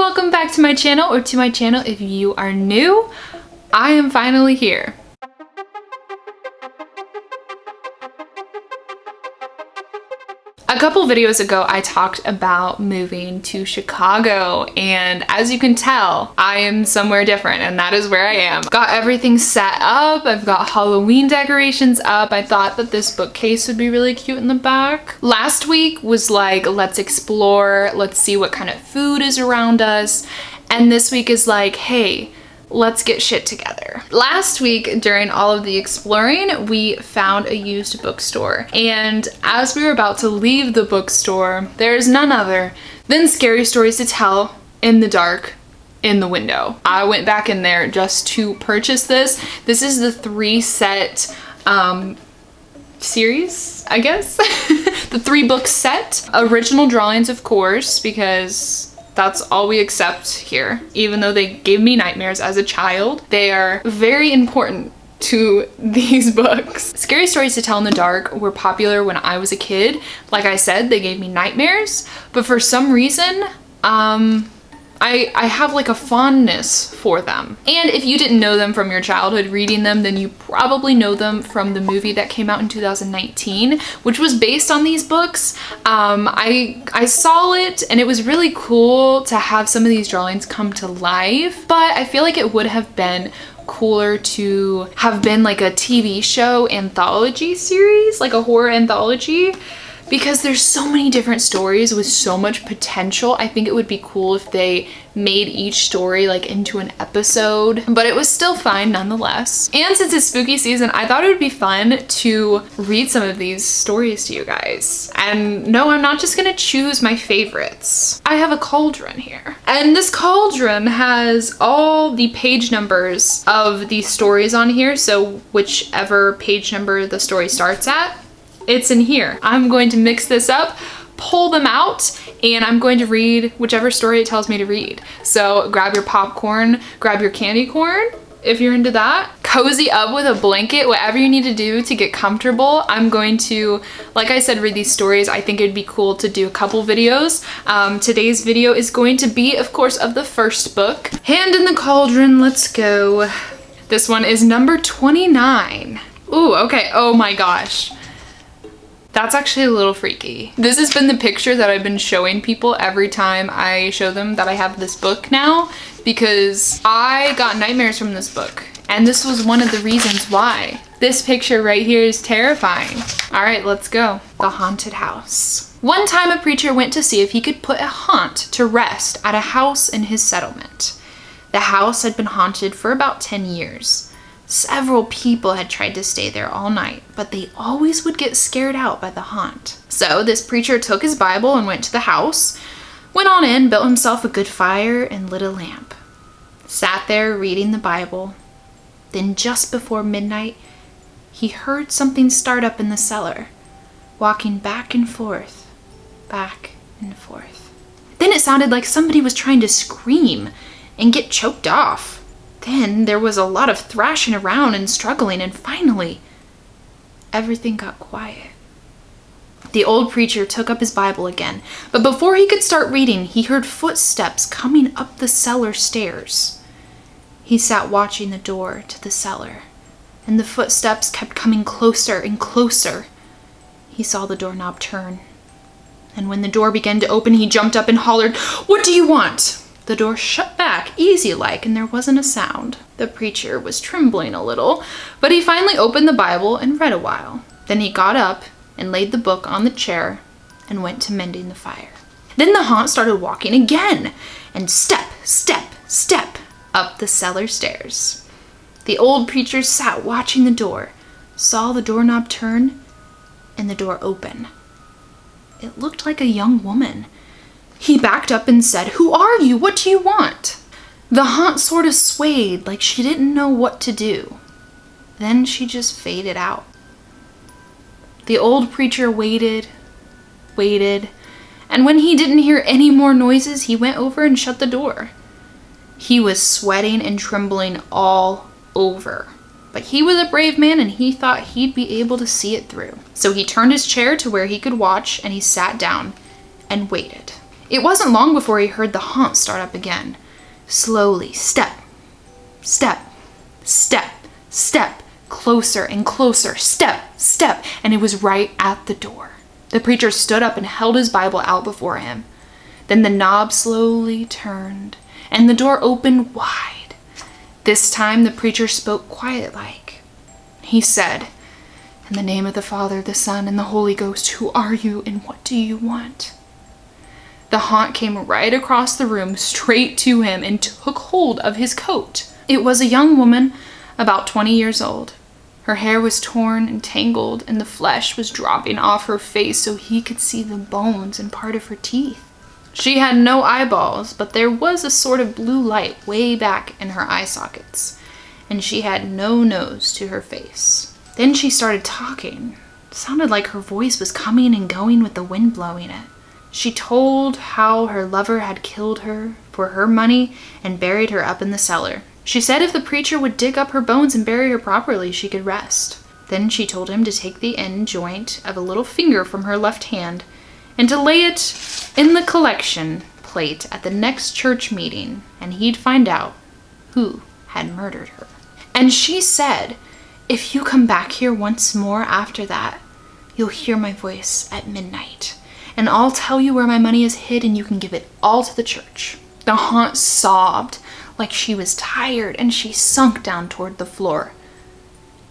welcome back to my channel, or to my channel if you are new. I am finally here. A couple videos ago, I talked about moving to Chicago, and as you can tell, I am somewhere different, and that is where I am. Got everything set up. I've got Halloween decorations up. I thought that this bookcase would be really cute in the back. Last week was like, let's explore, let's see what kind of food is around us. And this week is like, hey, let's get shit together. Last week, during all of the exploring, we found a used bookstore. And as we were about to leave the bookstore, there's none other than Scary Stories to Tell in the Dark in the window. I went back in there just to purchase this. This is the 3-set series, I guess. The 3-book set. Original drawings, of course, because that's all we accept here. Even though they gave me nightmares as a child, they are very important to these books. Scary Stories to Tell in the Dark were popular when I was a kid. Like I said, they gave me nightmares, but for some reason, I have like a fondness for them. And if you didn't know them from your childhood reading them, then you probably know them from the movie that came out in 2019, which was based on these books. I saw it and it was really cool to have some of these drawings come to life, but I feel like it would have been cooler to have been like a TV show anthology series, like a horror anthology. Because there's so many different stories with so much potential. I think it would be cool if they made each story like into an episode, but it was still fine nonetheless. And since it's spooky season, I thought it would be fun to read some of these stories to you guys. And no, I'm not just gonna choose my favorites. I have a cauldron here. And this cauldron has all the page numbers of these stories on here. So whichever page number the story starts at, it's in here. I'm going to mix this up, pull them out, and I'm going to read whichever story it tells me to read. So grab your popcorn, grab your candy corn if you're into that. Cozy up with a blanket, whatever you need to do to get comfortable. I'm going to, like I said, read these stories. I think it'd be cool to do a couple videos. Today's video is going to be, of course, of the first book. Hand in the Cauldron, let's go. This one is number 29. Ooh, okay, oh my gosh. That's actually a little freaky. This has been the picture that I've been showing people every time I show them that I have this book now, because I got nightmares from this book. And this was one of the reasons why. This picture right here is terrifying. All right, let's go. The Haunted House. One time a preacher went to see if he could put a haunt to rest at a house in his settlement. The house had been haunted for about 10 years. Several people had tried to stay there all night, but they always would get scared out by the haunt. So this preacher took his Bible and went to the house, went on in, built himself a good fire, and lit a lamp. Sat there reading the Bible. Then just before midnight, he heard something start up in the cellar, walking back and forth, back and forth. Then it sounded like somebody was trying to scream and get choked off. Then there was a lot of thrashing around and struggling, and finally, everything got quiet. The old preacher took up his Bible again, but before he could start reading, he heard footsteps coming up the cellar stairs. He sat watching the door to the cellar, and the footsteps kept coming closer and closer. He saw the doorknob turn, and when the door began to open, he jumped up and hollered, "What do you want?" The door shut back, easy-like, and there wasn't a sound. The preacher was trembling a little, but he finally opened the Bible and read a while. Then he got up and laid the book on the chair and went to mending the fire. Then the haunt started walking again, and step, step, step up the cellar stairs. The old preacher sat watching the door, saw the doorknob turn, and the door open. It looked like a young woman. He backed up and said, "Who are you? What do you want?" The haunt sort of swayed like she didn't know what to do. Then she just faded out. The old preacher waited, and when he didn't hear any more noises, he went over and shut the door. He was sweating and trembling all over, but he was a brave man and he thought he'd be able to see it through. So he turned his chair to where he could watch, and he sat down and waited. It wasn't long before he heard the haunt start up again. Slowly, step, step, step, step, closer and closer, step, step, and it was right at the door. The preacher stood up and held his Bible out before him. Then the knob slowly turned, and the door opened wide. This time the preacher spoke quiet-like. He said, "In the name of the Father, the Son, and the Holy Ghost, who are you and what do you want?" The haunt came right across the room straight to him and took hold of his coat. It was a young woman, about 20 years old. Her hair was torn and tangled, and the flesh was dropping off her face so he could see the bones and part of her teeth. She had no eyeballs, but there was a sort of blue light way back in her eye sockets, and she had no nose to her face. Then she started talking. It sounded like her voice was coming and going with the wind blowing it. She told how her lover had killed her for her money and buried her up in the cellar. She said if the preacher would dig up her bones and bury her properly, she could rest. Then she told him to take the end joint of a little finger from her left hand and to lay it in the collection plate at the next church meeting, and he'd find out who had murdered her. And she said, "If you come back here once more after that, you'll hear my voice at midnight, and I'll tell you where my money is hid and you can give it all to the church." The haunt sobbed like she was tired, and she sunk down toward the floor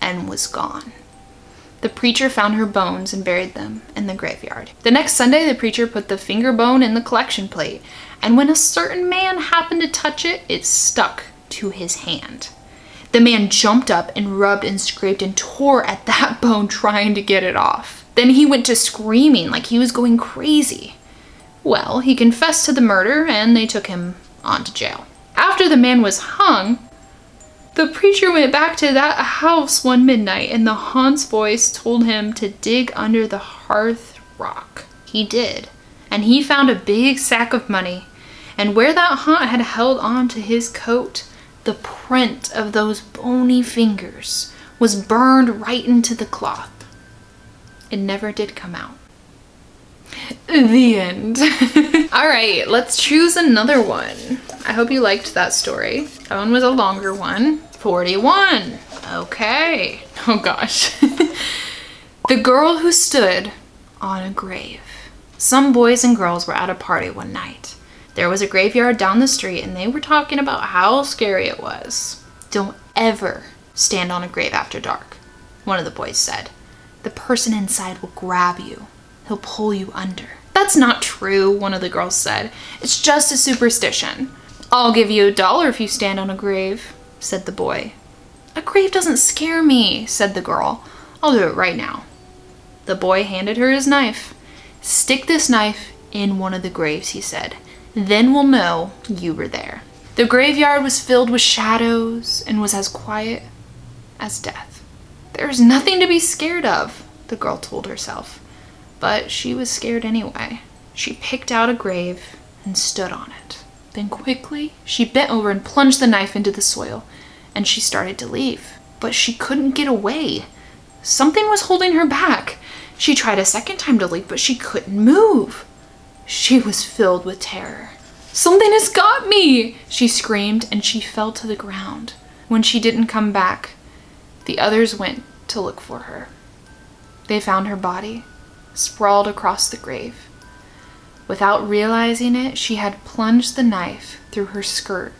and was gone. The preacher found her bones and buried them in the graveyard. The next Sunday, the preacher put the finger bone in the collection plate, and when a certain man happened to touch it, it stuck to his hand. The man jumped up and rubbed and scraped and tore at that bone trying to get it off. Then he went to screaming like he was going crazy. Well, he confessed to the murder and they took him on to jail. After the man was hung, the preacher went back to that house one midnight and the haunt's voice told him to dig under the hearth rock. He did, and he found a big sack of money, and where that haunt had held on to his coat, the print of those bony fingers was burned right into the cloth. It never did come out. The end. All right, let's choose another one. I hope you liked that story. That one was a longer one. 41. Okay. Oh gosh. The girl who stood on a grave. Some boys and girls were at a party one night. There was a graveyard down the street and they were talking about how scary it was. "Don't ever stand on a grave after dark," one of the boys said. "The person inside will grab you. He'll pull you under." "That's not true," one of the girls said. "It's just a superstition." "I'll give you $1 if you stand on a grave," said the boy. "A grave doesn't scare me," said the girl. "I'll do it right now." The boy handed her his knife. "Stick this knife in one of the graves," he said. "Then we'll know you were there." The graveyard was filled with shadows and was as quiet as death. "There's nothing to be scared of," the girl told herself. But she was scared anyway. She picked out a grave and stood on it. Then quickly, she bent over and plunged the knife into the soil, and she started to leave. But she couldn't get away. Something was holding her back. She tried a second time to leave, but she couldn't move. She was filled with terror. "Something has got me!" she screamed, and she fell to the ground. When she didn't come back, the others went to look for her. They found her body sprawled across the grave. Without realizing it, she had plunged the knife through her skirt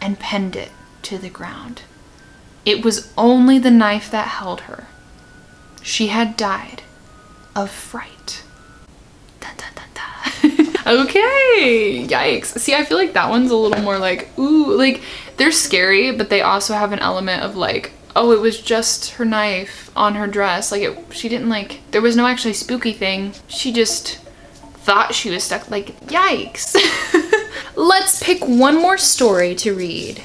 and pinned it to the ground. It was only the knife that held her. She had died of fright. Dun, dun, dun, dun. Okay, yikes. See, I feel like that one's a little more like, ooh, like they're scary, but they also have an element of like, oh, it was just her knife on her dress. Like she didn't like, there was no actually spooky thing. She just thought she was stuck, like, yikes. Let's pick one more story to read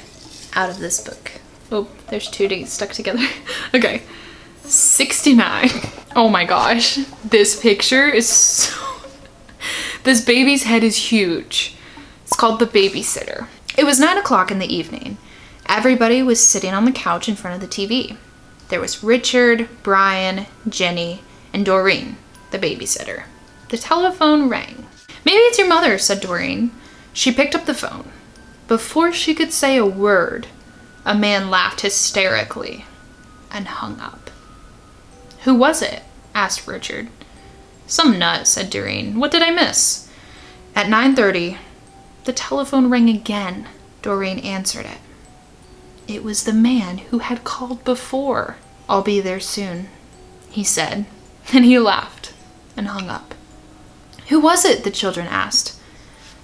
out of this book. Oh, there's two dates stuck together. Okay, 69. Oh my gosh, this picture is so, this baby's head is huge. It's called The Babysitter. It was 9 o'clock in the evening. Everybody was sitting on the couch in front of the TV. There was Richard, Brian, Jenny, and Doreen, the babysitter. The telephone rang. Maybe it's your mother, said Doreen. She picked up the phone. Before she could say a word, a man laughed hysterically and hung up. Who was it? Asked Richard. Some nut, said Doreen. What did I miss? At 9:30, the telephone rang again. Doreen answered it. It was the man who had called before. I'll be there soon, he said. Then he laughed and hung up. Who was it? The children asked.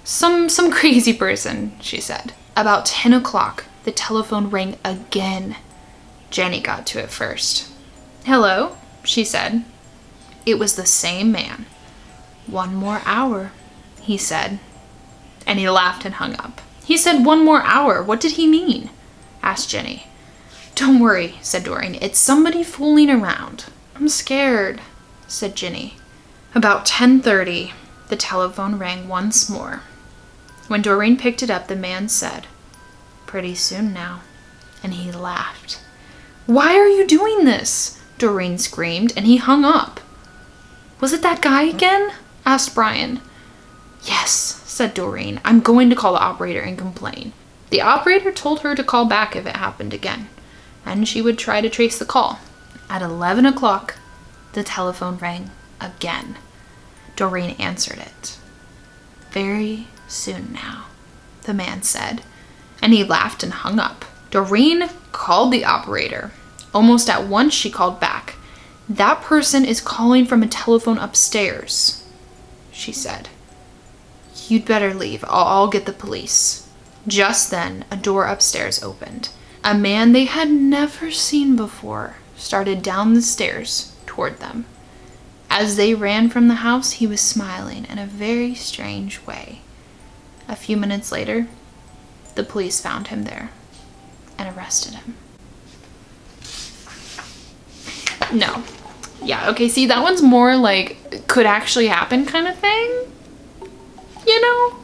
Some crazy person, she said. About 10 o'clock, the telephone rang again. Jenny got to it first. Hello, she said. It was the same man. 1 more hour, he said. And he laughed and hung up. He said 1 more hour. What did he mean? Asked Jenny. Don't worry, said Doreen. It's somebody fooling around. I'm scared, said Jenny. About 10:30, the telephone rang once more. When Doreen picked it up, the man said, Pretty soon now. And he laughed. Why are you doing this? Doreen screamed, and he hung up. Was it that guy again? Asked Brian. Yes, said Doreen. I'm going to call the operator and complain. The operator told her to call back if it happened again, and she would try to trace the call. At 11 o'clock, the telephone rang again. Doreen answered it. Very soon now, the man said, and he laughed and hung up. Doreen called the operator. Almost at once, she called back. That person is calling from a telephone upstairs, she said. You'd better leave. I'll get the police. Just then, a door upstairs opened. A man they had never seen before started down the stairs toward them. As they ran from the house, he was smiling in a very strange way. A few minutes later, the police found him there and arrested him. No. Yeah, okay, see, that one's more like could actually happen kind of thing. You know?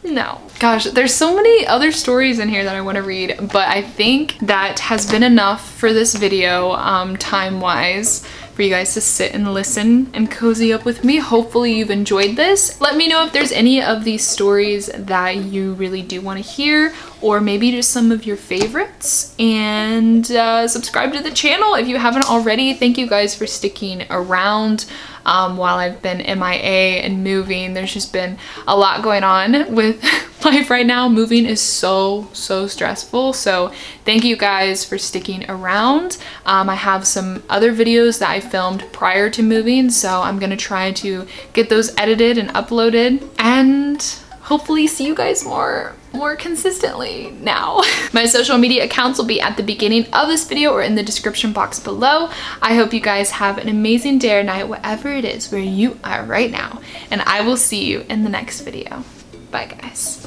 No. Gosh, there's so many other stories in here that I want to read, but I think that has been enough for this video, time-wise, for you guys to sit and listen and cozy up with me. Hopefully you've enjoyed this. Let me know if there's any of these stories that you really do want to hear, or maybe just some of your favorites, and subscribe to the channel if you haven't already. Thank you guys for sticking around while I've been MIA and moving. There's just been a lot going on with life right now. Moving is so stressful, so thank you guys for sticking around. I have some other videos that I filmed prior to moving, so I'm gonna try to get those edited and uploaded, and hopefully see you guys more consistently now. My social media accounts will be at the beginning of this video or in the description box below. I hope you guys have an amazing day or night, whatever it is where you are right now, and I will see you in the next video. Bye guys.